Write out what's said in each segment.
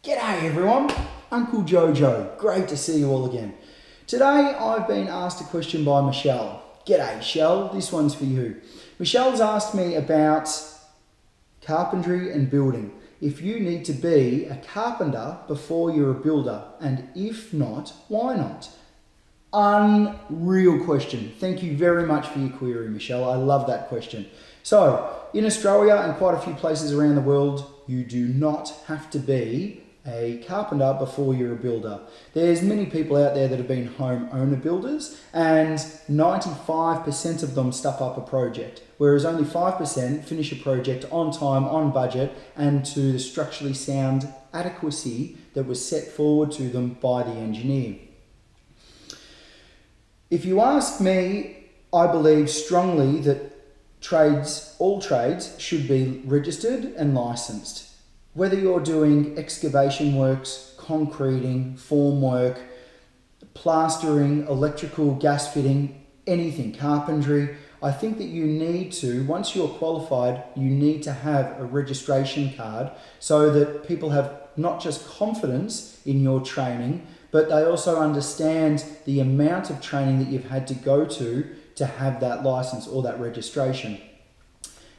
G'day everyone, Uncle Jojo, great to see you all again. Today I've been asked a question by Michelle. G'day Shell, this one's for you. Michelle's asked me about carpentry and building. If you need to be a carpenter before you're a builder, and if not, why not? Unreal question. Thank you very much for your query, Michelle. I love that question. So, in Australia and quite a few places around the world, you do not have to be a carpenter before you're a builder. There's many people out there that have been homeowner builders, and 95% of them stuff up a project, whereas only 5% finish a project on time, on budget, and to the structurally sound adequacy that was set forward to them by the engineer. If you ask me, I believe strongly that all trades should be registered and licensed. Whether you're doing excavation works, concreting, formwork, plastering, electrical, gas fitting, anything, carpentry, I think that you need to, once you're qualified, you need to have a registration card so that people have not just confidence in your training, but they also understand the amount of training that you've had to go to have that license or that registration.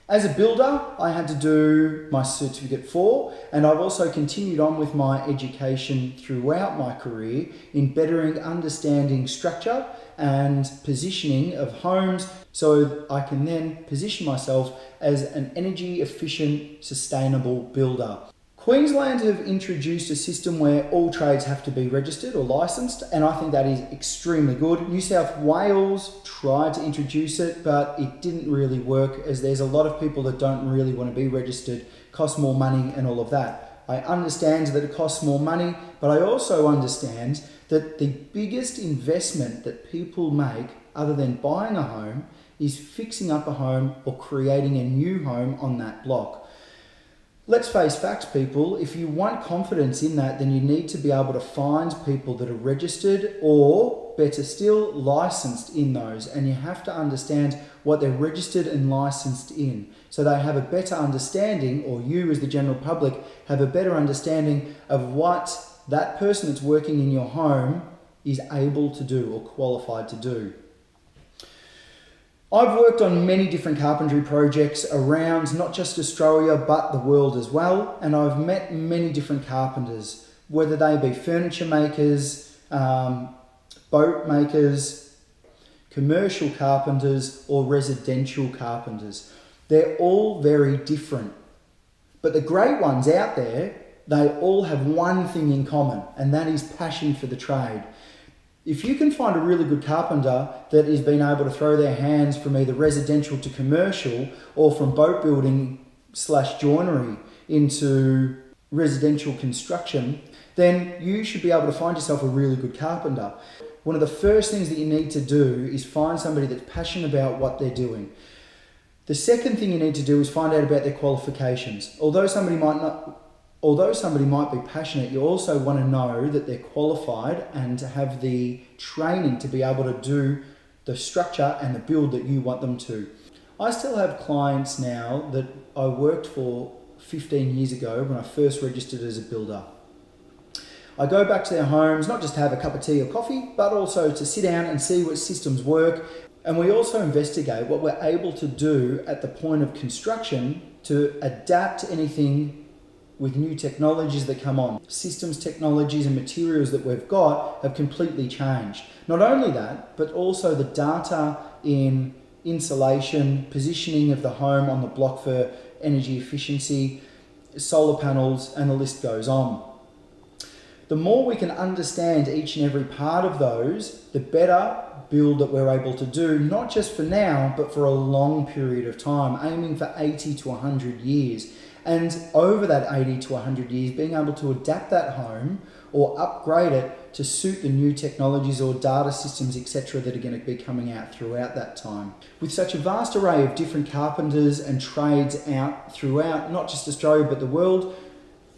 As a builder, I had to do my Certificate 4, and I've also continued on with my education throughout my career in bettering understanding structure and positioning of homes, so I can then position myself as an energy efficient, sustainable builder. Queensland have introduced a system where all trades have to be registered or licensed, and I think that is extremely good. New South Wales tried to introduce it, but it didn't really work, as there's a lot of people that don't really want to be registered, cost more money and all of that. I understand that it costs more money, but I also understand that the biggest investment that people make, other than buying a home, is fixing up a home or creating a new home on that block. Let's face facts, people. If you want confidence in that, then you need to be able to find people that are registered or, better still, licensed in those. And you have to understand what they're registered and licensed in, so they have a better understanding, or you as the general public have a better understanding of what that person that's working in your home is able to do or qualified to do. I've worked on many different carpentry projects around not just Australia but the world as well, and I've met many different carpenters, whether they be furniture makers, boat makers, commercial carpenters or residential carpenters. They're all very different, but the great ones out there, they all have one thing in common, and that is passion for the trade. If you can find a really good carpenter that has been able to throw their hands from either residential to commercial, or from boat building / joinery into residential construction, then you should be able to find yourself a really good carpenter. One of the first things that you need to do is find somebody that's passionate about what they're doing. The second thing you need to do is find out about their qualifications. Although somebody might be passionate, you also want to know that they're qualified and to have the training to be able to do the structure and the build that you want them to. I still have clients now that I worked for 15 years ago when I first registered as a builder. I go back to their homes, not just to have a cup of tea or coffee, but also to sit down and see what systems work. And we also investigate what we're able to do at the point of construction to adapt anything with new technologies that come on. Systems, technologies and materials that we've got have completely changed. Not only that, but also the data in insulation, positioning of the home on the block for energy efficiency, solar panels, and the list goes on. The more we can understand each and every part of those, the better build that we're able to do, not just for now, but for a long period of time, aiming for 80 to 100 years. And over that 80 to 100 years, being able to adapt that home or upgrade it to suit the new technologies or data systems, etc., that are going to be coming out throughout that time. With such a vast array of different carpenters and trades out throughout, not just Australia, but the world,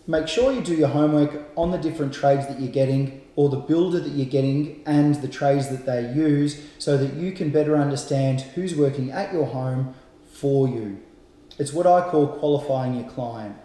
make sure you do your homework on the different trades that you're getting, or the builder that you're getting, and the trades that they use, so that you can better understand who's working at your home for you. It's what I call qualifying your client.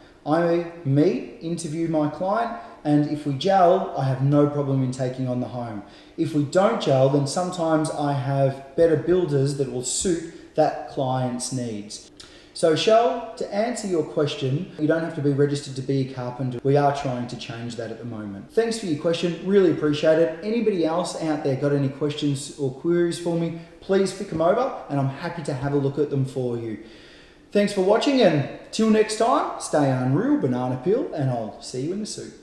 Me interview my client, and if we gel, I have no problem in taking on the home. If we don't gel, then sometimes I have better builders that will suit that client's needs. So Shell, to answer your question, you don't have to be registered to be a carpenter. We are trying to change that at the moment. Thanks for your question, really appreciate it. Anybody else out there got any questions or queries for me, please flick them over and I'm happy to have a look at them for you. Thanks for watching, and till next time, stay unreal, banana peel, and I'll see you in the suit.